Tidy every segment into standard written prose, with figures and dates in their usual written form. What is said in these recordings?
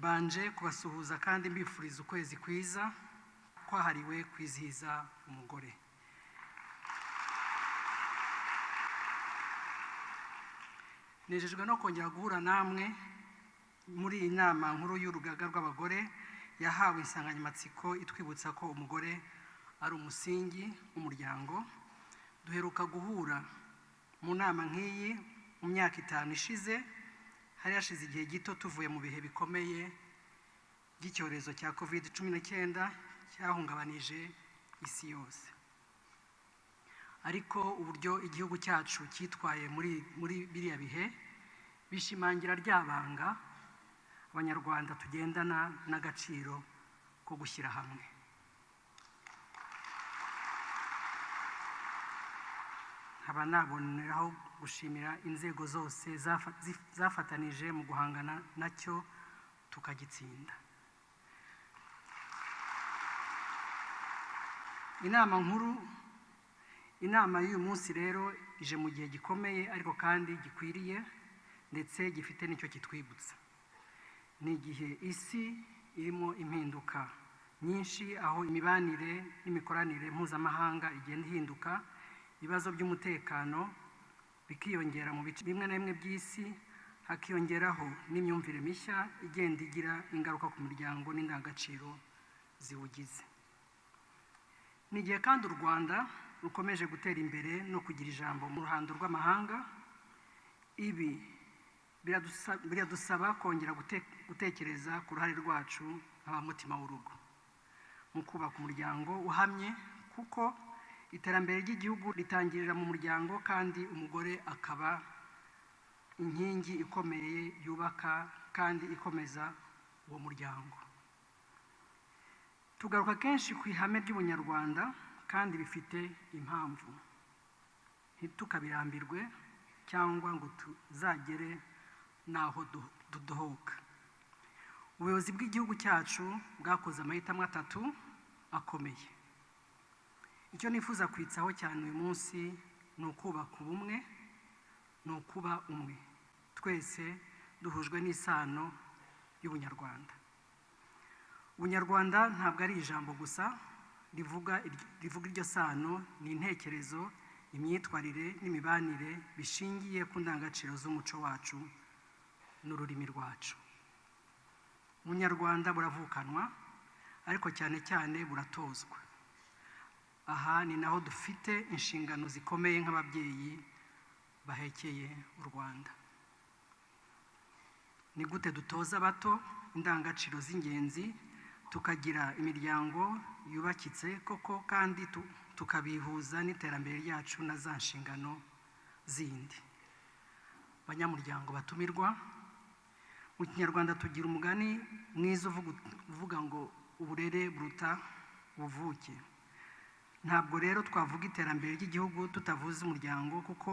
banje kubasuhuza kandi mbifuriza ukwezi kwiza kwahariwe kwizihiza umugore. Nejejwe no kongera guhura namwe muri iyi nama nkuru y'urugaga rw'abagore yahawe insanganyamatsiko itwibutsa ko umugore ari umusingi w'umuryango. Duheruka guhura mu nama nk'iyi mu myaka 5 ishize, hari hashize igihe gito tuvuye mu bihe bikomeye by'icyorezo cya COVID-19 cyahungabanije isi yose. Ariko uburyo igihugu cyacu cyitwaye muri biriya bihe bishimangira ryabanga abanyarwanda tugendana n'agaciro ko gushyira hamwe. Nkaba naboneraho gushimira inzego zose zafatanije mu guhangana nacyo tukagitsinda. Inama y'uyu munsi rero ije mu gihe gikomeye ariko kandi gikwiriye ndetse gifite nicyo kitwibutsa. Ni igihe isi irimo impinduka nyinshi, aho imibanire n'imikoranire mpuzamahanga igenda ihinduka, ibibazo by'umutekano bikiyongera mu bice bimwe na bimwe by'isi, hakiyongeraho n'imyumvire mishya igenda igira ingaruka ku muryango n'indangagaciro ziwugize. Ni igihe kandi u Rwanda rukomeje gutera imbere no kugira ijambo mu ruhando rw'amahanga. Ibi biradusaba kongera gutekereza ku ruhare rwacu nk'abamutima w'urugo mu kubaka umuryango uhamye, kuko iterambere ry'igihugu ritangirira mu muryango kandi umugore akaba inkingi ikomeye yubaka kandi ikomeza uwo muryango. Tugaruka kenshi ku ihame ry'ubunyarwanda kandi bifite impamvu, ntitukabirambirwe cyangwa ngo tuzagere n'aho dudohoka. Ubuyobozi bw'igihugu cyacu bwakoze amahitamo 3 akomeye. Icyo nifuza kwitsaho cyane uyu munsi ni ukubaka ubumwe, ni ukuba umwe, twese duhujwe n'isano y'ubunyarwanda. Ubunyarwanda ntabwo ari ijambo gusa rivuga iryo sano, ni intekerezo, imyitwarire n'imibanire bishingiye ku ndangagaciro z'umuco wacu n'ururimi rwacu. Ubunyarwanda buravukanwa ariko cyane cyane buratozwa. Aha ni naho dufite inshingano zikomeye nk'ababyeyi bahekeye u Rwanda. Ni gute dutoza abato indangagaciro z'ingenzi, tukagira imiryango yubakitse koko kandi tukabihuza n'iterambere ryacu na za nshingano zindi. Banyamuryango batumirwa, mu Kinyarwanda tugira umugani mwiza uvuga ngo uburere buruta ubuvuke. Ntabwo rero twavuga iterambere ry'igihugu tutavuze umuryango, kuko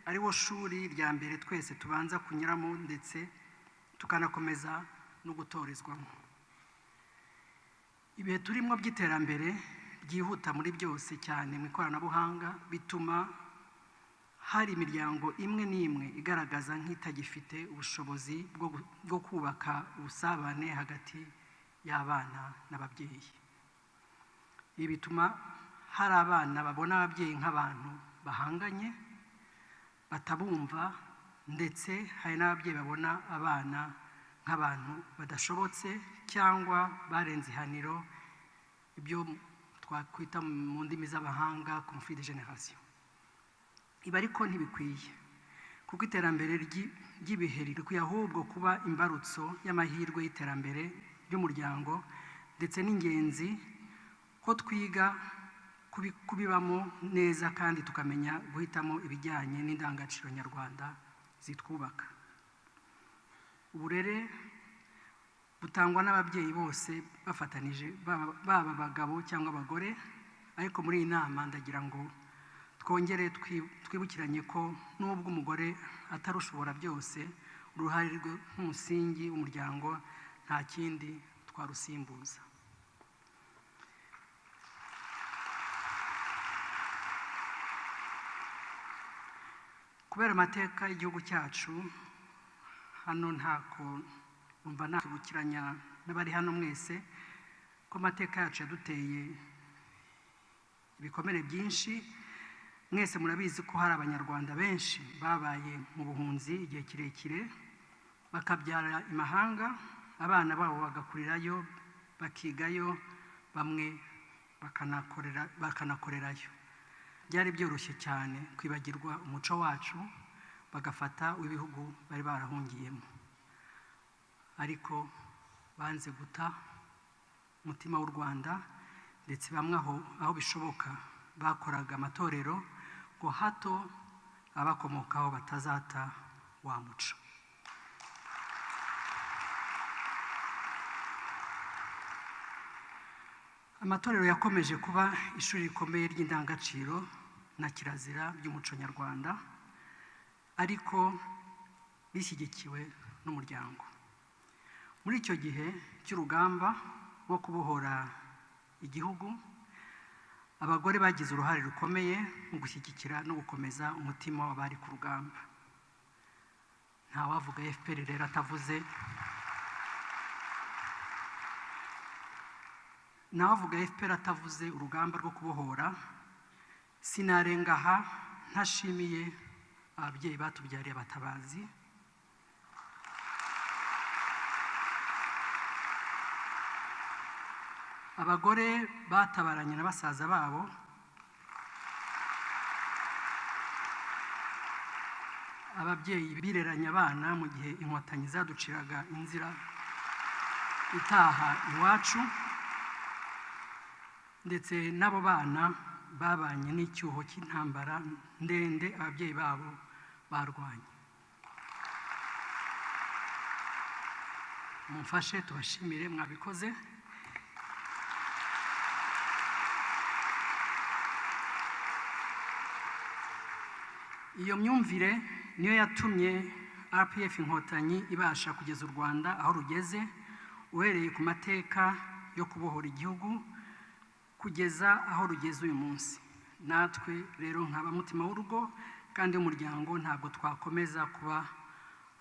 ari wo shuri rya mbere twese tubanza kunyuramo ndetse tukanakomeza no gutorezwamo. Ibihe turimo by'iterambere byihuta muri byose, cyane mu ikoranabuhanga, bituma hari imiryango imwe n'imwe igaragaza nk'itagifite ubushobozi bwo kubaka ubusabane hagati y'abana n'ababyeyi. Ibi bituma hari abana babona ababyeyi nk'abantu bahanganye, batabumva, ndetse hari n'ababyeyi babona abana nk'abantu badashobotse cyangwa barenze ihaniro, ibyo twakwita mu ndimi z'abahanga conflit de génération. Ibi ariko ntibikwiye, kuko iterambere ry'ibihe rikwiye ahubwo kuba imbarutso y'amahirwe y'iterambere ry'umuryango, ndetse n'ingenzi ko twiga kubibamo neza kandi tukamenya guhitamo ibijyanye n'indangagaciro nyarwanda zitwubaka. Uburere butangwa n'ababyeyi bose bafatanije, baba abagabo cyangwa abagore, ariko muri iyi nama ndagira ngo twongere twibukiranye ko nubwo umugore atarushobora byose, uruhare rwe nk'umusingi w'umuryango nta kindi twarusimbuza. Kubera amateka y'igihugu cyacu, hano ntako umva nakibukiranya n'abari hano mwese ko amateka yacu yaduteye ibikomere byinshi. Mwese murabizi ko hari abanyarwanda benshi babaye mu buhunzi igihe kirekire, bakabyara imahanga, abana babo bagakurirayo, bakigayo, bamwe bakanakorerayo. Byari byoroshye cyane kwibagirwa umuco wacu, bagafata w'ibihugu bari barahungiyemo, ariko banze guta umutima w'u Rwanda, ndetse bamwe aho bishoboka bakoraga amatorero ngo hato abakomokaho batazata wa muco. Amatorero yakomeje kuba ishuri rikomeye ry'indangagaciro na kirazira by'umuco nyarwanda, ariko bishyigikiwe n'umuryango. Muri icyo gihe cy'urugamba rwo kubohora igihugu, abagore bagize uruhare rukomeye mu gushyigikira no gukomeza umutima w'abari ku rugamba. Ntawavuga FPR rero atavuze urugamba rwo kubohora. Sinarenga aha ntashimiye ababyeyi batubyariye abatabazi, abagore batabaranye na basaza babo, ababyeyi bireranye abana mu gihe inkotanyi zaduciraga inzira itaha iwacu, ndetse n'abo bana babanye n'icyuho cy'intambara ndende ababyeyi babo barwanye. Mumfashe tubashimire, mwabikoze. Iyo myumvire niyo yatumye RPF Inkotanyi ibasha kugeza u Rwanda aho rugeze, uhereye ku mateka yo kubohora igihugu kugeza aho rugeze uyu munsi. Natwe rero nk'abamutima w'urugo kandi umuryango ntabwo twakomeza kuba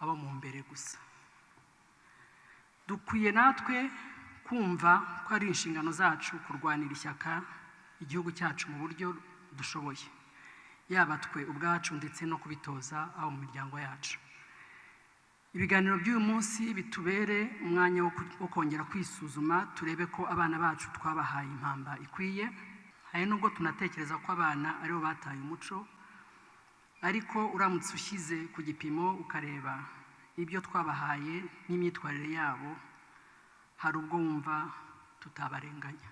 abo mu mbere gusa. Dukwiye natwe kumva ko ari inshingano zacu kurwanira ishyaka igihugu cyacu mu buryo dushoboye, yaba twe ubwacu ndetse no kubitoza abo mu miryango yacu. Ibiganiro by'uyu munsi bitubere umwanya wo kongera kwisuzuma, turebe ko abana bacu twabahaye impamba ikwiye. Hari nubwo tunatekereza ko abana aribo bataye umuco, ariko uramutse ushyize ku gipimo ukareba ibyo twabahaye n'imyitwarire yabo, hari ubwo wumva tutabarenganya.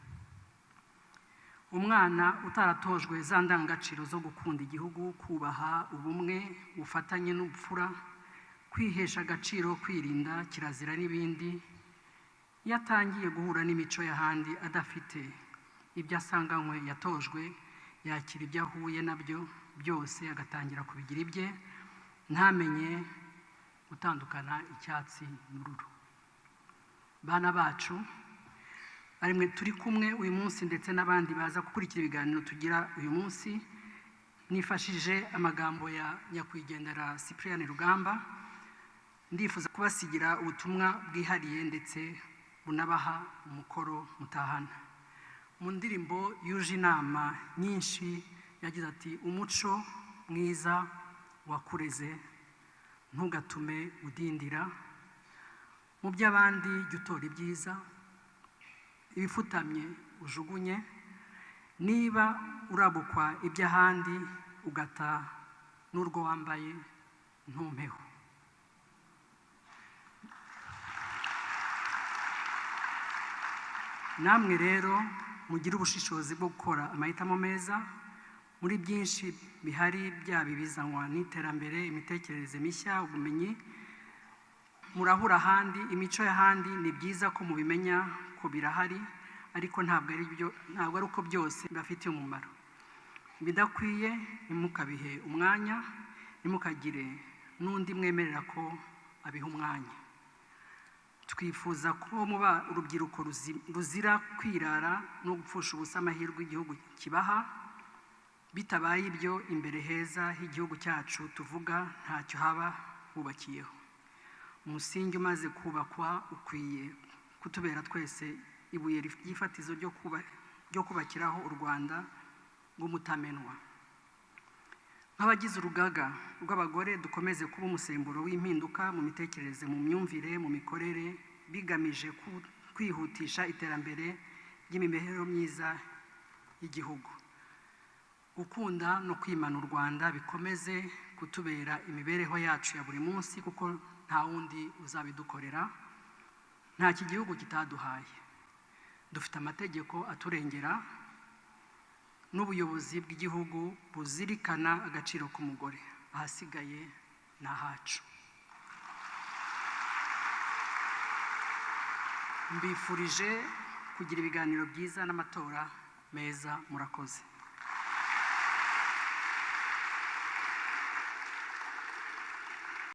Umwana utaratojwe za ndangagaciro zo gukunda igihugu, kubaha, ubumwe, ubufatanye n'ubupfura, kwihesha agaciro, kwirinda kirazira n'ibindi, iyo atangiye guhura n'imico y'ahandi adafite ibyo asanganywe yatojwe, yakira ibyo ahuye nabyo byose agatangira kubigira ibye, ntamenye gutandukana icyatsi n'ururo. Bana bacu, ari mwe turi kumwe uyu munsi ndetse n'abandi baza gukurikira ibiganiro tugira uyu munsi, nifashije amagambo ya nyakwigendera Cyprien Rugamba, ndifuza kubasigira ubutumwa bwihariye ndetse bunabaha umukoro mutahana. Mu ndirimbo yuje inama nyinshi yagize ati, umuco mwiza wakureze ntugatume udindira, mu by'abandi jya utora ibyiza, ibifutamye ujugunye, niba urabukwa iby'ahandi ugata n'urwo wambaye ntumpeho. Namwe rero mugire ubushishozi bwo gukora amahitamo meza muri byinshi bihari, byaba ibizanwa n'iterambere, imitekerereze mishya, ubumenyi. Murahura ahandi, imico y'ahandi ni byiza ko mubimenya ko birahari, ariko ntabwo ari uko byose bibafitiye umumaro. Bidakwiye ntimukabihe umwanya, ntimukagire n'undi mwemerera ko abiha umwanya. Twifuza ko muba urubyiruko ruzira kwirara no gupfusha ubusa amahirwe igihugu kibaha. Bitabaye ibyo, imbere heza h'igihugu cyacu tuvuga ntacyo haba hubakiyeho. umusingi umaze kubakwa ukwiye kutubera twese ibuye ry'ifatizo ryo kubakiraho u Rwanda rw'umutamenwa. Nk'abagize urugaga rw'abagore, dukomeze kuba umusemburo w'impinduka mu mitekerereze, mu myumvire, mu mikorere, bigamije kwihutisha iterambere ry'imibereho myiza y'igihugu. Gukunda no kwimana u Rwanda bikomeze kutubera imibereho yacu ya buri munsi, kuko nta wundi uzabidukorera, nta gihugu kitaduhaye. Dufite amategeko aturengera n'ubuyobozi bw'igihugu buzirikana agaciro k'umugore. Ahasigaye ni ahacu. Mbifurije kugira ibiganiro byiza n'amatora meza. Murakoze.